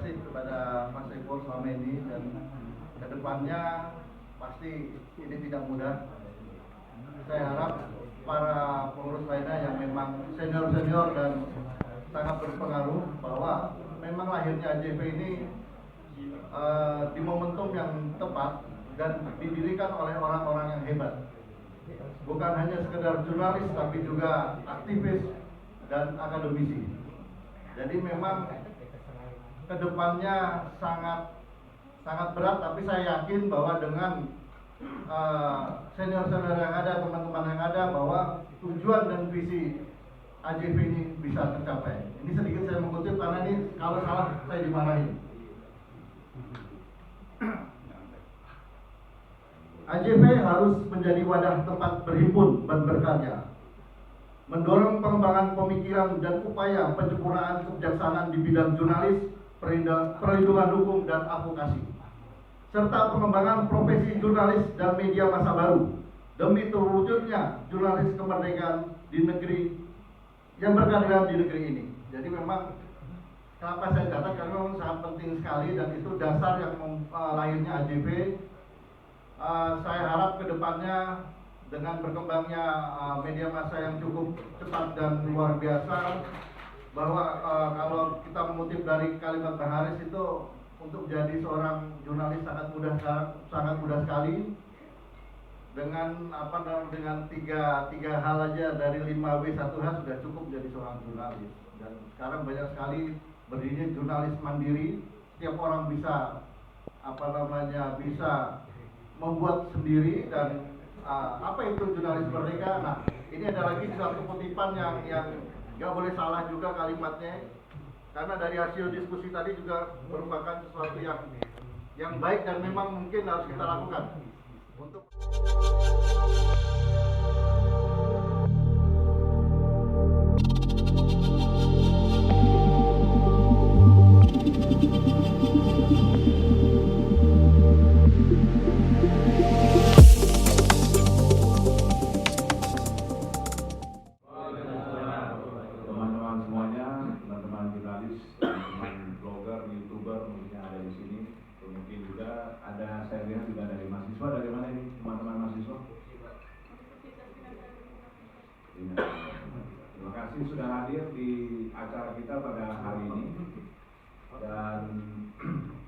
kasih kepada Mas Eko selama ini, dan kedepannya pasti ini tidak mudah. Saya harap para pengurus lainnya yang memang senior-senior dan sangat berpengaruh, bahwa memang lahirnya AJP ini di momentum yang tepat dan didirikan oleh orang-orang yang hebat. Bukan hanya sekedar jurnalis, tapi juga aktivis dan akademisi. Jadi memang kedepannya sangat berat, tapi saya yakin bahwa dengan senior-senior yang ada, teman-teman yang ada, bahwa tujuan dan visi AJP ini bisa tercapai. Ini sedikit saya mengutip karena ini kalau salah saya dimarahin. AJP harus menjadi wadah tempat berhimpun dan berkarya, mendorong pengembangan pemikiran dan upaya penyempurnaan kebijaksanaan di bidang jurnalis, perlindungan hukum dan advokasi, serta pengembangan profesi jurnalis dan media masa baru demi terwujudnya jurnalis kemerdekaan di negeri yang berkeadilan di negeri ini. Jadi memang kenapa saya catat, karena memang sangat penting sekali dan itu dasar yang lahirnya AJP. Saya harap kedepannya dengan berkembangnya media massa yang cukup cepat dan luar biasa, bahwa kalau kita mengutip dari kalimat Bang Haris itu, untuk jadi seorang jurnalis sangat mudah sekali. Dengan tiga hal aja dari 5W1H sudah cukup jadi seorang jurnalis. Dan sekarang banyak sekali berdirinya jurnalis mandiri, setiap orang bisa bisa membuat sendiri. Dan apa itu jurnalis merdeka? Nah, ini ada lagi satu kutipan yang nggak boleh salah juga kalimatnya, karena dari hasil diskusi tadi juga merupakan sesuatu yang baik dan memang mungkin harus kita lakukan untuk saya lihat juga dari mahasiswa. Dari mana ini teman-teman mahasiswa? Terima kasih sudah hadir di acara kita pada hari ini. Dan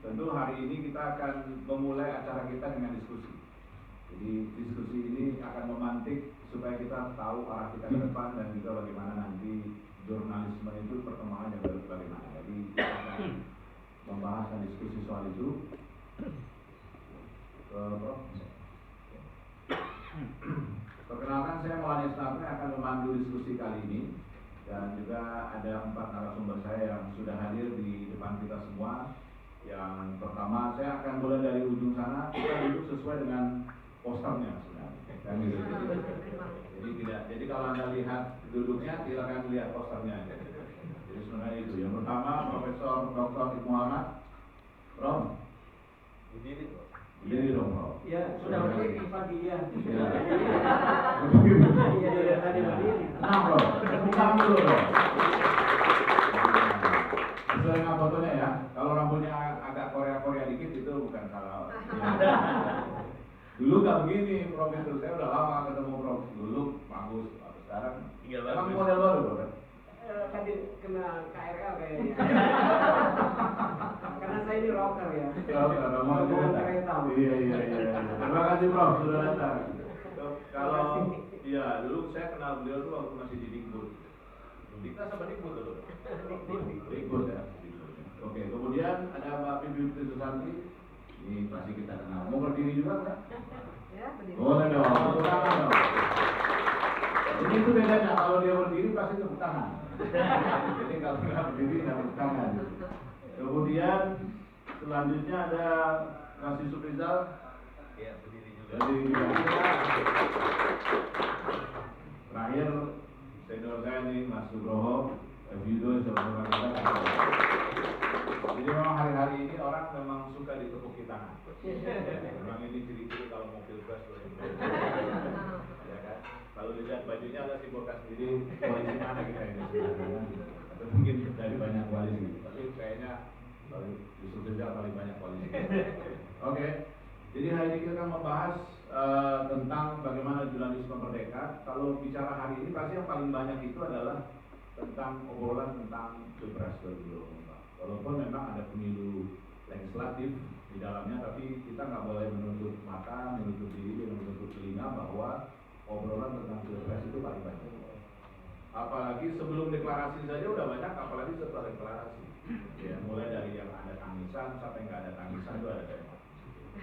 tentu hari ini kita akan memulai acara kita dengan diskusi. Jadi diskusi ini akan memantik supaya kita tahu arah kita ke depan dan juga bagaimana nanti jurnalisme itu perkembangannya bagaimana. Jadi kita akan membahas dan diskusi soal itu. Perkenalkan, saya Maulana Islamnya akan memandu diskusi kali ini, dan juga ada 4 narasumber saya yang sudah hadir di depan kita semua. Yang pertama, saya akan mulai dari ujung sana, kita duduk sesuai dengan posternya sebenarnya. Jadi kalau Anda lihat duduknya, silakan lihat posternya aja. Jadi sebenarnya itu. Yang pertama, Profesor Dr. Ibnu Muhammad. Prof. Berdiri dong, Prof. Ya, sudah berdiri pagi ya. Iya, dari tadi berdiri. Tenang, Prof. Bukan dulu, Prof. Sesuai dengan fotonya ya. Kalau rambutnya agak Korea-Korea dikit itu bukan salah. Ya. Dulu gak begini, Prof itu. Saya udah lama ketemu Prof. Dulu bagus. Sekarang emang model baru, Prof. Kan kena KRL kayaknya. Karena saya ini rocker ya. Mau kereta. Iya. Terima kasih Prof sudah datang. Kalau iya dulu saya kenal beliau tuh waktu masih di Dikbud. Dikta sama Dikbud dulu. Dikbud ya. Oke, kemudian ada Mbak Pipi Susanti. Ini pasti kita kenal. Mau berdiri juga enggak? Ya, berdiri. Boleh dong. Tepuk tangan dong. Ini itu bedanya, kalau dia berdiri pasti tepuk tangan. Jadi kalau nggak berdiri nggak tepuk tangan. Kemudian selanjutnya ada Mas Yusuf Rizal. Ya, berdiri juga. Berdiri juga. Terakhir senior saya nih Mas Nugroho, Yudo, saudara kita. Jadi memang hari-hari ini orang memang suka ditepuki tangan. Memang ini ciri-ciri kalau mau pilpres. Ya kan? Kalau dilihat bajunya ada simbolkan sendiri koalisi mana kita ini sebenarnya. Atau mungkin dari banyak koalisi. Tapi kayaknya Sorry, justru kerja paling banyak polisi. Oke, jadi hari ini kita akan membahas tentang bagaimana jurnalisme merdeka. Kalau bicara hari ini pasti yang paling banyak itu adalah tentang obrolan tentang Pilpres 2024. Walaupun memang ada pemilu legislatif di dalamnya, tapi kita nggak boleh menutup mata, menutup diri, dan menutup telinga bahwa obrolan tentang Pilpres itu paling banyak. Apalagi sebelum deklarasi saja udah banyak, apalagi setelah deklarasi. Ya, mulai dari yang ada tangisan sampai nggak ada tangisan itu ada tema.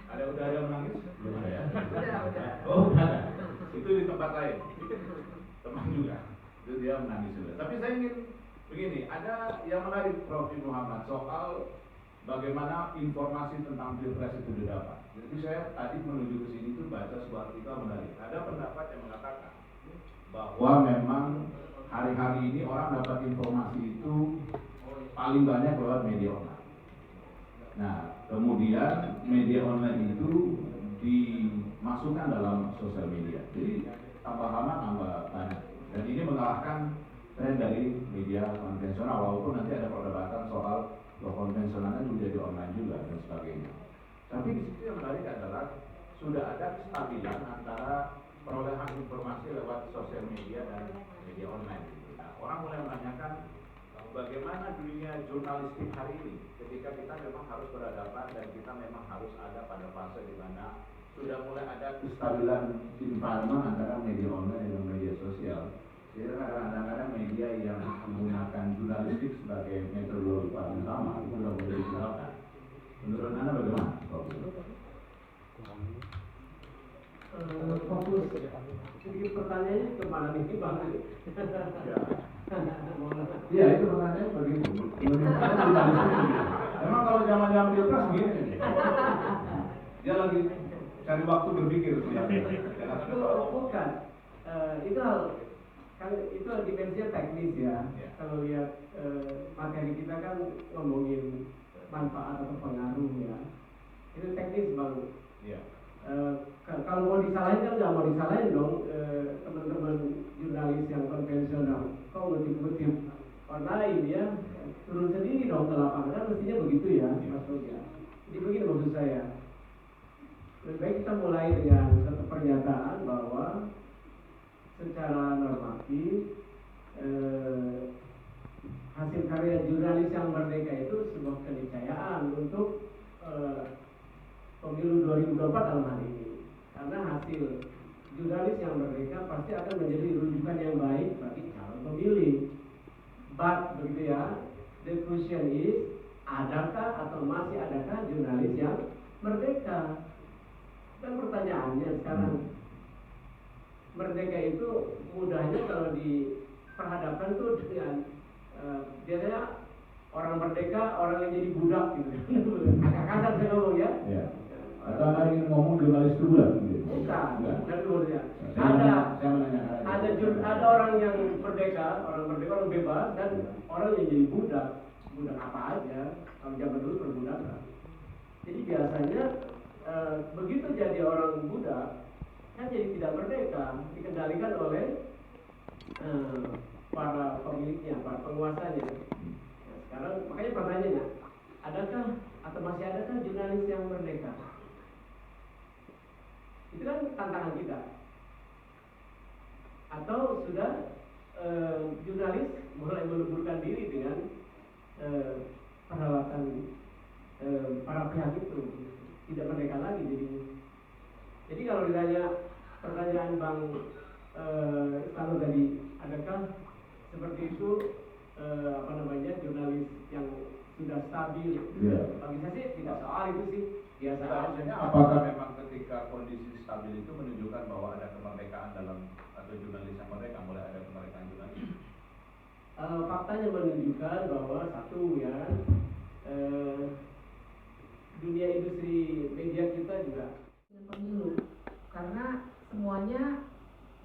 Udah ada yang menangis? Belum ada ya? Udah. Oh, udah ada. Itu di tempat lain. Teman juga. Itu dia menangis juga. Tapi saya ingin begini, ada yang menarik Prof. Muhammad soal bagaimana informasi tentang Pilpres itu didapat. Jadi saya tadi menuju ke sini tuh baca sebuah artikel menarik. Ada pendapat yang mengatakan bahwa memang hari-hari ini orang dapat informasi itu paling banyak lewat media online. Nah, kemudian media online itu dimasukkan dalam sosial media. Jadi tambah lama tambah banyak. Dan ini mengalahkan tren dari media konvensional, walaupun nanti ada perdebatan soal konvensionalnya juga jadi online juga dan sebagainya. Tapi di situ yang menarik adalah sudah ada kestabilan antara perolehan informasi lewat sosial media dan media online. Nah, orang mulai menanyakan bagaimana dunia jurnalistik hari ini ketika kita memang harus berhadapan dan kita memang harus ada pada fase di mana sudah mulai ada kestabilan environment antara media online dan media sosial. Jadi kadang-kadang media yang menggunakan jurnalistik sebagai metode paling utama itu sudah boleh digunakan. Menurut Anda bagaimana? Fokus sedikit pertanyaannya kemana nih Bang? Iya, itu pertanyaannya begitu. Memang kalau zaman-zaman Pilpres begini. Dia lagi cari waktu berpikir sebenarnya. Itu bukan. Itu hal kan itu dimensinya teknis ya. Kalau lihat materi kita kan ngomongin manfaat atau pengaruh ya. Itu teknis Bang. Iya. Kalau mau disalahin kan nggak mau disalahin dong teman-teman jurnalis yang konvensional. Kok ngutip-ngutip online ya, turun sendiri dong ke lapangan, kan mestinya begitu ya Mas Roja. Jadi begini maksud saya, lebih baik kita mulai dengan satu pernyataan bahwa secara normatif hasil karya jurnalis yang merdeka itu sebuah keniscayaan untuk pemilu 2024 dalam hal ini, karena hasil jurnalis yang merdeka pasti akan menjadi rujukan yang baik bagi calon pemilih. But begitu ya, the question is, adakah atau masih adakah jurnalis yang merdeka? Dan pertanyaannya sekarang, merdeka itu mudahnya kalau diperhadapkan tuh dengan biasanya orang merdeka, orang yang jadi budak gitu. Agak kasar saya ngomong ya. Iya. Atau Anda ingin ngomong jurnalis itu budak? Bukan, dari luarnya. Saya Ada orang yang merdeka, orang bebas, dan orang yang jadi budak apa aja. Kalau zaman dulu perbudakan. Jadi biasanya begitu jadi orang budak, kan jadi tidak merdeka, dikendalikan oleh para pemiliknya, para penguasanya. Nah, sekarang makanya pertanyaannya, adakah atau masih adakah jurnalis yang merdeka? Itu kan tantangan kita. Atau sudah jurnalis mulai meleburkan diri dengan peralatan para pihak itu, tidak merdeka lagi jadinya. Jadi kalau ditanya pertanyaan Bang kalau tadi, adakah seperti itu jurnalis yang sudah stabil? Bagi saya sih tidak soal itu sih, biasa aja. Apakah memang ketika kondisi stabil itu menunjukkan bahwa ada kemerdekaan dalam atau jurnalis yang merdeka, mulai ada kemerdekaan jurnalis? Faktanya menunjukkan bahwa satu ya, dunia industri media kita juga pemilu, karena semuanya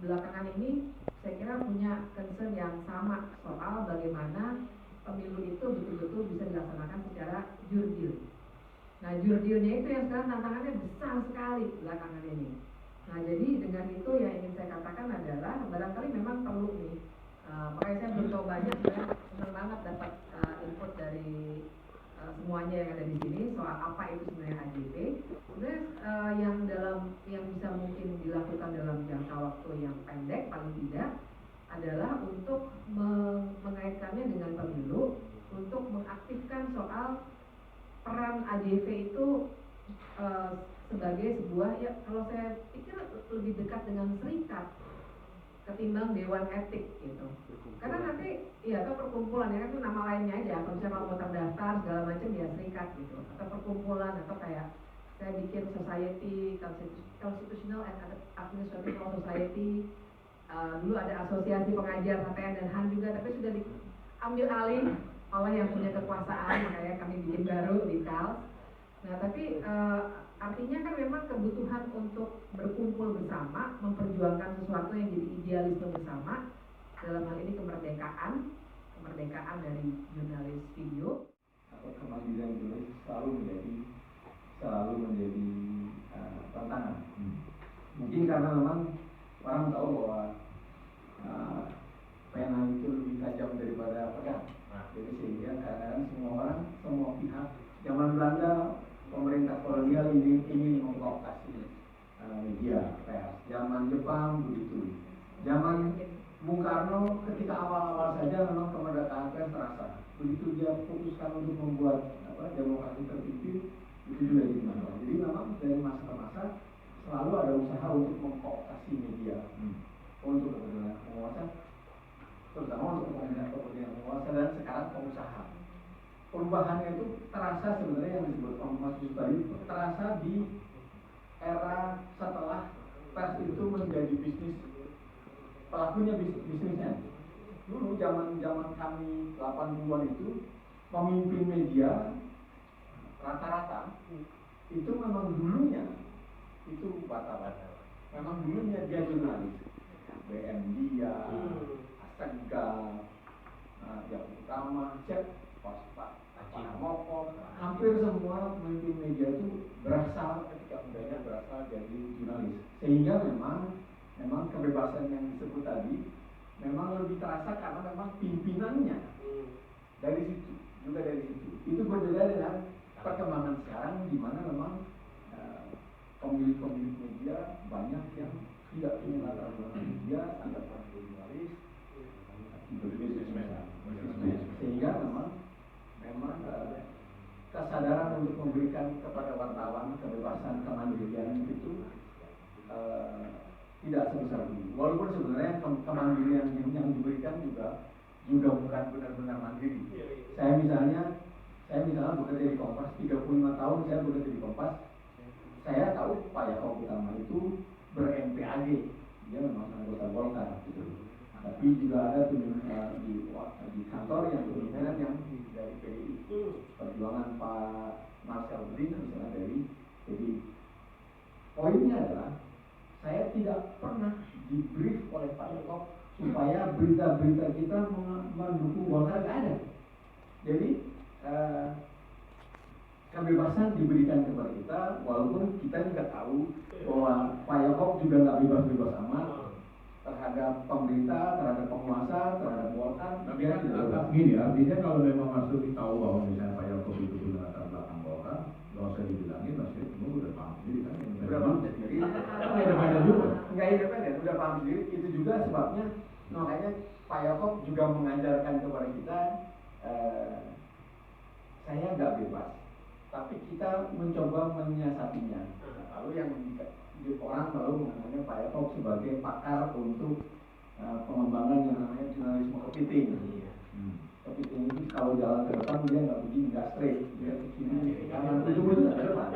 belakangan ini saya kira punya concern yang sama soal bagaimana pemilu itu betul-betul bisa dilaksanakan secara jurdil. Nah, jurdilnya itu yang sekarang tantangannya besar sekali belakangan ini. Nah, jadi dengan itu yang ingin saya katakan adalah barangkali memang perlu makanya saya belum tahu banyak, saya senang banget dapat input dari semuanya yang ada di sini soal apa itu sebenarnya AJP. Sebenarnya yang bisa mungkin dilakukan dalam jangka waktu yang pendek paling tidak adalah untuk mengaitkannya dengan pemilu, untuk mengaktifkan soal peran AJP itu sebagai sebuah, ya kalau saya pikir lebih dekat dengan serikat ketimbang dewan etik gitu. Karena nanti ya atau perkumpulan ya kan itu nama lainnya aja. Kalau misalnya mau terdaftar segala macam ya serikat gitu. Atau perkumpulan atau kayak saya bikin society, constitutional and administrative law society. Dulu ada asosiasi pengajar KTN dan HAN juga, tapi sudah diambil alih oleh yang punya kekuasaan, makanya kami bikin baru di KALS. Nah tapi artinya kan memang kebutuhan untuk berkumpul bersama, memperjuangkan sesuatu yang jadi idealisme bersama, dalam hal ini kemerdekaan dari jurnalis video. Atau kemandirian jurnalis selalu menjadi tantangan. Mungkin karena memang orang tahu bahwa pena itu lebih tajam daripada pedang. Jadi sehingga kadang-kadang semua orang, semua pihak, zaman Belanda pemerintah kolonial ingin mengkooptasi media, pers. Zaman Jepang begitu. Zaman Bung Karno ketika awal-awal saja memang kemerdekaan pers terasa. Begitu dia putuskan untuk membuat demokrasi terpimpin, itu juga dimana. Jadi memang dari masa ke masa selalu ada usaha untuk mengkooptasi media untuk kepentingan penguasa, terutama untuk kepentingan penguasa dan sekarang pengusaha. Perubahannya itu terasa sebenarnya yang disebut Mas Yusuf tadi, terasa di era setelah pers itu menjadi bisnis, pelakunya bisnisnya. Dulu zaman kami 80-an itu pemimpin media rata-rata itu memang dulunya itu bata-bata. Memang dulunya dia jurnalis. BM dia, Asegaf, yang utama, Cek, Mokok, hampir semua pemimpin media itu berasal ketika mudanya berasal dari jurnalis. Sehingga memang kebebasan yang disebut tadi memang lebih terasa karena memang pimpinannya dari situ, juga dari situ. Itu berbeda dengan perkembangan sekarang di mana memang pemilik media banyak yang tidak punya latar belakang media, tidak pernah jurnalis, sehingga memang kesadaran untuk memberikan kepada wartawan kebebasan kemandirian itu tidak sebesar dulu. Walaupun sebenarnya kemandirian yang diberikan juga bukan benar-benar mandiri. Saya misalnya bekerja di Kompas 35 tahun saya bekerja di Kompas. Saya tahu Pak Yakob Utama itu ber-MPAG, dia memang anggota Golkar gitu. Tapi juga ada di kantor yang pimpinan yang dari PDI, perjuangan Pak Marcel Brin misalnya dari PDI. Poinnya adalah saya tidak pernah di-brief oleh Pak Yakob supaya berita-berita kita mendukung Golkar, nggak ada. Jadi kebebasan diberikan kepada kita, walaupun kita juga tahu bahwa Pak Yakob juga nggak bebas-bebas amat terhadap pemerintah, terhadap penguasa, terhadap Golkar. Tapi kan gini, artinya kalau memang Mas Duki tahu bahwa misalnya Pak Yakob itu punya latar belakang Golkar, nggak usah dibilangin, Mas Duki udah paham sendiri kan? Udah paham sendiri. Independen juga. Nggak independen, udah paham sendiri. Itu juga sebabnya, makanya Pak Yakob juga mengajarkan kepada kita, saya nggak bebas, tapi kita mencoba menyiasatinya. Lalu yang orang selalu mengenalnya Pak Yakob sebagai pakar untuk pengembangan yang namanya jurnalisme kepiting. Kepiting ini kalau jalan ke depan dia nggak begini, nggak straight, dia ke sini kanan ujung-ujungnya ke depan.